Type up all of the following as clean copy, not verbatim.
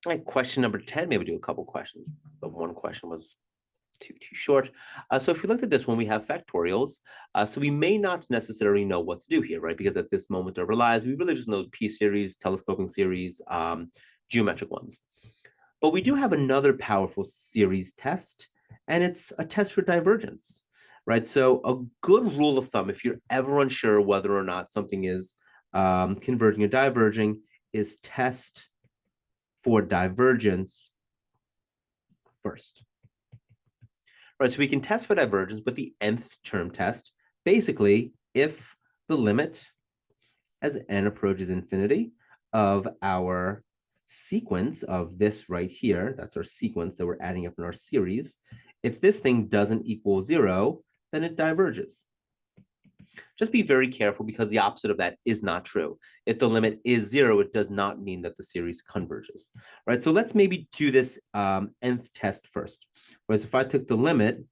All right, question number 10. Maybe do a couple questions, but one question was too short. So if we looked at this one, we have factorials. So we may not necessarily know what to do here, right? Because at this moment of our lives, we really just know P series, telescoping series, geometric ones. But we do have another powerful series test, and it's a test for divergence, right? So a good rule of thumb, if you're ever unsure whether or not something is converging or diverging, is test for divergence first. Right, so we can test for divergence with the nth term test. Basically, if the limit as n approaches infinity of our sequence of this right here, that's our sequence that we're adding up in our series, if this thing doesn't equal 0, then it diverges. Just be very careful because the opposite of that is not true. If the limit is 0, it does not mean that the series converges. Right, so let's maybe do this nth test first. Right, so if I took the limit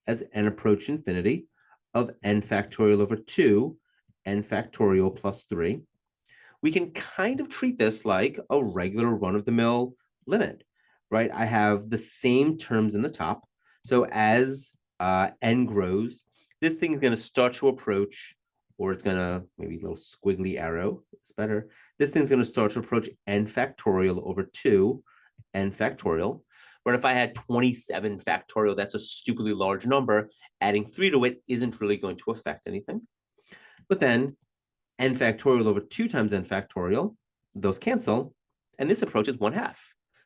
as n approach infinity of n factorial over 2, n factorial plus 3, we can kind of treat this like a regular run-of-the-mill limit, right? I have the same terms in the top. So as n grows, this thing is going to start to approach, or it's going to, maybe a little squiggly arrow, it's better. This thing's going to start to approach n factorial over 2, n factorial. But if I had 27 factorial, that's a stupidly large number. Adding 3 to it isn't really going to affect anything. But then n factorial over 2 times n factorial, those cancel, and this approaches 1/2.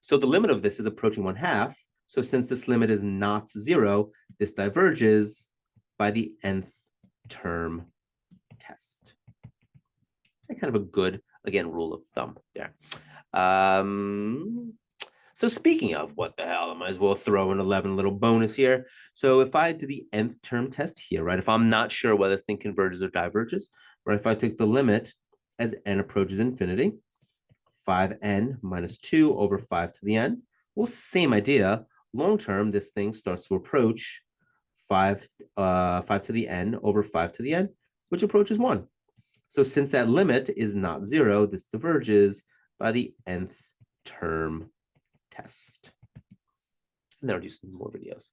So the limit of this is approaching 1/2. So since this limit is not 0, this diverges by the nth term test. Kind of a good, again, rule of thumb there. So speaking of what the hell, I might as well throw an 11 little bonus here. So if I do the nth term test here, right, if I'm not sure whether this thing converges or diverges, right, if I take the limit as n approaches infinity, 5n minus 2 over 5 to the n, well, same idea. Long term, this thing starts to approach 5 to the n over 5 to the n, which approaches 1. So since that limit is not 0, this diverges by the nth term test. And then I'll do some more videos.